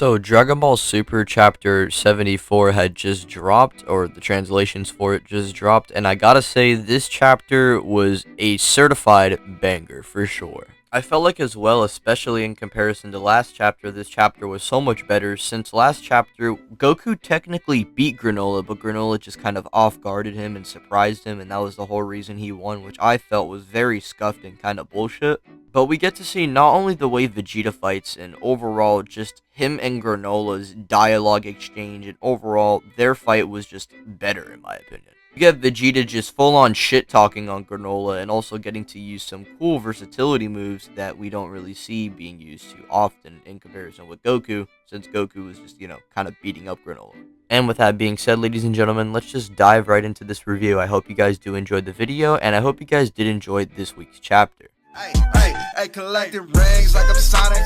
So Dragon Ball Super Chapter 74 had just dropped, or the translations for it just dropped, and I gotta say this chapter was a certified banger for sure. I felt like as well, especially in comparison to last chapter, this chapter was so much better since last chapter, Goku technically beat Granolah, but Granolah just kind of off-guarded him and surprised him, and that was the whole reason he won, which I felt was very scuffed and kind of bullshit. But we get to see not only the way Vegeta fights and overall just him and Granolah's dialogue exchange, and overall their fight was just better in my opinion. You get Vegeta just full on shit talking on Granolah and also getting to use some cool versatility moves that we don't really see being used too often in comparison with Goku, since Goku was just, kind of beating up Granolah. And with that being said, ladies and gentlemen, let's just dive right into this review. I hope you guys do enjoy the video, and I hope you guys did enjoy this week's chapter. Hey, collecting rings like I'm Sonic.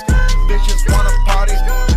Bitches wanna party.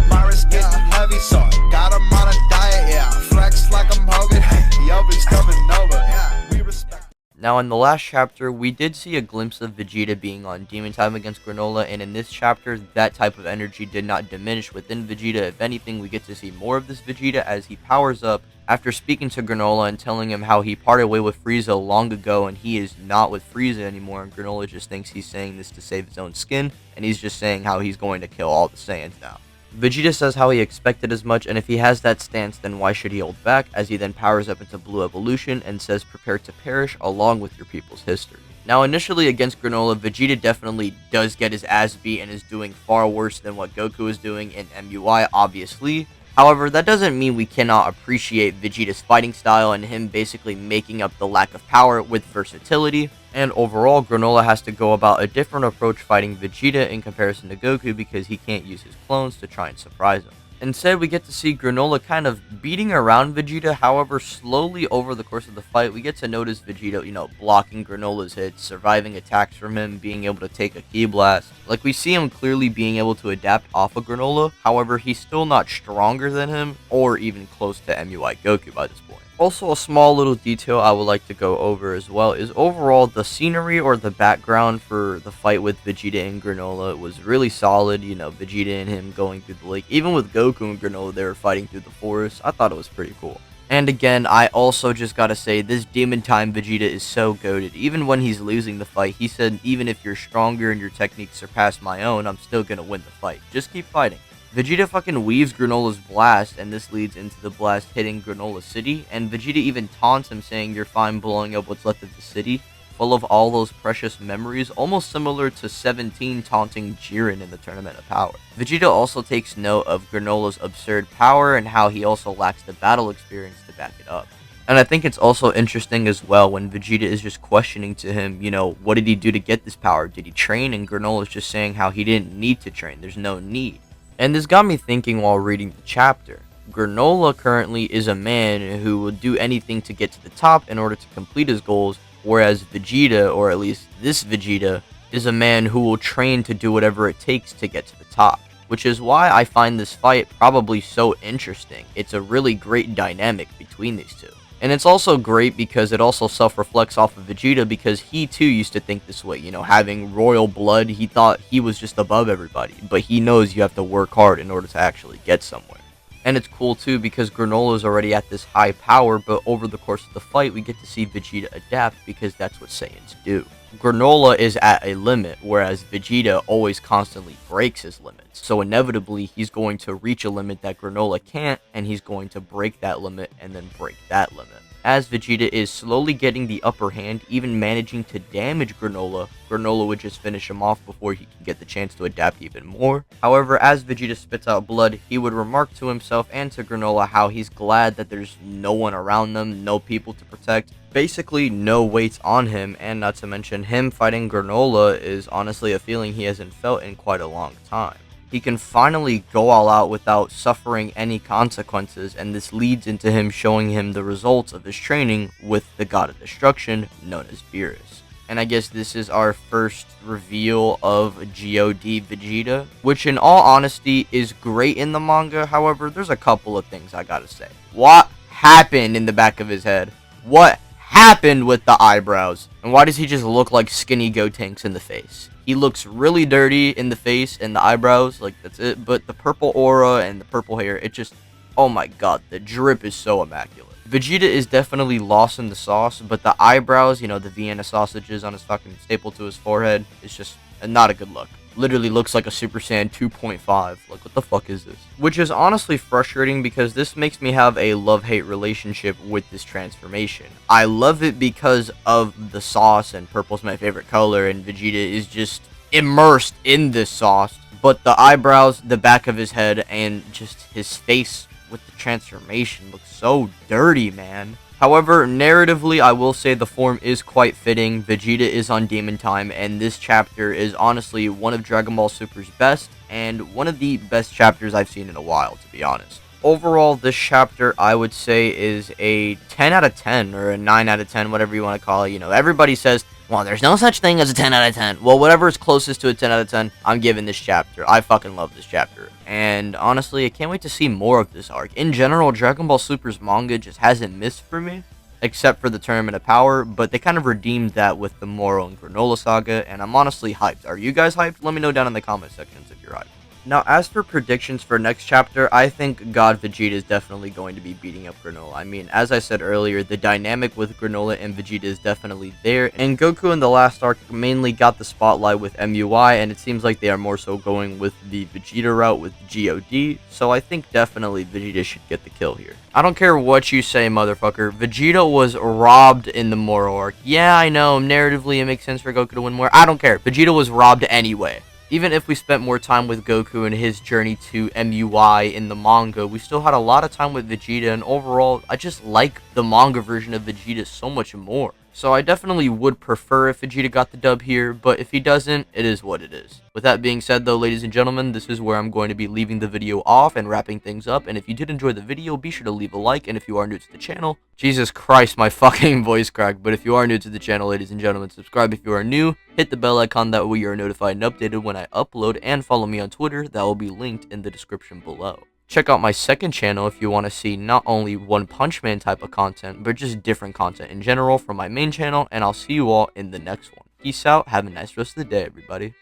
Virus getting heavy, so I got 'em on a diet, yeah. Flex like I'm Hogan. Yo, he's coming over. Yeah, we respect. Now, in the last chapter, we did see a glimpse of Vegeta being on Demon Time against Granolah, and in this chapter, that type of energy did not diminish within Vegeta. If anything, we get to see more of this Vegeta as he powers up after speaking to Granolah and telling him how he parted way with Frieza long ago and he is not with Frieza anymore, and Granolah just thinks he's saying this to save his own skin, and he's just saying how he's going to kill all the Saiyans now. Vegeta says how he expected as much, and if he has that stance, then why should he hold back, as he then powers up into Blue Evolution and says prepare to perish along with your people's history. Now, initially against Granolah, Vegeta definitely does get his ass beat and is doing far worse than what Goku is doing in MUI, obviously. However, that doesn't mean we cannot appreciate Vegeta's fighting style and him basically making up the lack of power with versatility. And overall, Granolah has to go about a different approach fighting Vegeta in comparison to Goku because he can't use his clones to try and surprise him. Instead, we get to see Granolah kind of beating around Vegeta. However, slowly over the course of the fight, we get to notice Vegeta, blocking Granolah's hits, surviving attacks from him, being able to take a Ki Blast. Like, we see him clearly being able to adapt off of Granolah. However, he's still not stronger than him or even close to MUI Goku by this point. Also, a small little detail I would like to go over as well is overall the scenery or the background for the fight with Vegeta and Granolah was really solid. Vegeta and him going through the lake. Even with Goku and Granolah, they were fighting through the forest. I thought it was pretty cool. And again, I also just gotta say, this Demon Time Vegeta is so goated. Even when he's losing the fight, he said, even if you're stronger and your techniques surpass my own, I'm still gonna win the fight. Just keep fighting. Vegeta fucking weaves Granolah's blast, and this leads into the blast hitting Granolah City, and Vegeta even taunts him saying you're fine blowing up what's left of the city, full of all those precious memories, almost similar to 17 taunting Jiren in the Tournament of Power. Vegeta also takes note of Granolah's absurd power and how he also lacks the battle experience to back it up. And I think it's also interesting as well when Vegeta is just questioning to him, what did he do to get this power? Did he train? And Granolah is just saying how he didn't need to train. There's no need. And this got me thinking while reading the chapter. Granolah currently is a man who will do anything to get to the top in order to complete his goals, whereas Vegeta, or at least this Vegeta, is a man who will train to do whatever it takes to get to the top. Which is why I find this fight probably so interesting. It's a really great dynamic between these two. And it's also great because it also self-reflects off of Vegeta because he too used to think this way. Having royal blood, he thought he was just above everybody. But he knows you have to work hard in order to actually get somewhere. And it's cool too because Granolah is already at this high power, but over the course of the fight, we get to see Vegeta adapt because that's what Saiyans do. Granolah is at a limit, whereas Vegeta always constantly breaks his limits. So inevitably, he's going to reach a limit that Granolah can't, and he's going to break that limit and then break that limit. As Vegeta is slowly getting the upper hand, even managing to damage Granolah, Granolah would just finish him off before he can get the chance to adapt even more. However, as Vegeta spits out blood, he would remark to himself and to Granolah how he's glad that there's no one around them, no people to protect, basically no weights on him, and not to mention him fighting Granolah is honestly a feeling he hasn't felt in quite a long time. He can finally go all out without suffering any consequences, and this leads into him showing him the results of his training with the God of Destruction, known as Beerus. And I guess this is our first reveal of G.O.D Vegeta, which in all honesty is great in the manga. However, there's a couple of things I gotta say. What happened in the back of his head? What happened with the eyebrows? And why does he just look like skinny Gotenks in the face? He looks really dirty in the face and the eyebrows, like that's it. But the purple aura and the purple hair, it just, oh my god, the drip is so immaculate. Vegeta is definitely lost in the sauce, but the eyebrows, you know, the Vienna sausages on his fucking staple to his forehead, is just not a good look. Literally looks like a Super Saiyan 2.5. Like, what the fuck is this? Which is honestly frustrating because this makes me have a love-hate relationship with this transformation. I love it because of the sauce, and purple's my favorite color, and Vegeta is just immersed in this sauce. But the eyebrows, the back of his head, and just his face with the transformation looks so dirty, man. However, narratively, I will say the form is quite fitting. Vegeta is on Demon Time, and this chapter is honestly one of Dragon Ball Super's best, and one of the best chapters I've seen in a while, to be honest. Overall, this chapter, I would say, is a 10 out of 10, or a 9 out of 10, whatever you want to call it. You know, everybody says, well, there's no such thing as a 10 out of 10. Well, whatever is closest to a 10 out of 10, I'm giving this chapter. I fucking love this chapter. And honestly, I can't wait to see more of this arc. In general, Dragon Ball Super's manga just hasn't missed for me, except for the Tournament of Power, but they kind of redeemed that with the Moro and Granolah saga, and I'm honestly hyped. Are you guys hyped? Let me know down in the comment sections if you're hyped. Now, as for predictions for next chapter, I think God Vegeta is definitely going to be beating up Granolah. I mean, as I said earlier, the dynamic with Granolah and Vegeta is definitely there, and Goku in the last arc mainly got the spotlight with MUI, and it seems like they are more so going with the Vegeta route with G.O.D, so I think definitely Vegeta should get the kill here. I don't care what you say, motherfucker. Vegeta was robbed in the Moro arc. Yeah, I know, narratively it makes sense for Goku to win more. I don't care. Vegeta was robbed anyway. Even if we spent more time with Goku and his journey to MUI in the manga, we still had a lot of time with Vegeta, and overall, I just like the manga version of Vegeta so much more. So I definitely would prefer if Vegeta got the dub here, but if he doesn't, it is what it is. With that being said though, ladies and gentlemen, this is where I'm going to be leaving the video off and wrapping things up, and if you did enjoy the video, be sure to leave a like, and if you are new to the channel, Jesus Christ, my fucking voice cracked, but if you are new to the channel, ladies and gentlemen, subscribe if you are new, hit the bell icon, that way you are notified and updated when I upload, and follow me on Twitter, that will be linked in the description below. Check out my second channel if you want to see not only One Punch Man type of content, but just different content in general from my main channel, and I'll see you all in the next one. Peace out, have a nice rest of the day, everybody.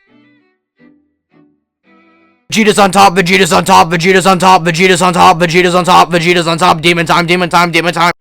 Vegeta's on top, Vegeta's on top, Vegeta's on top, Vegeta's on top, Vegeta's on top, Vegeta's on top, Demon Time, Demon Time, Demon Time.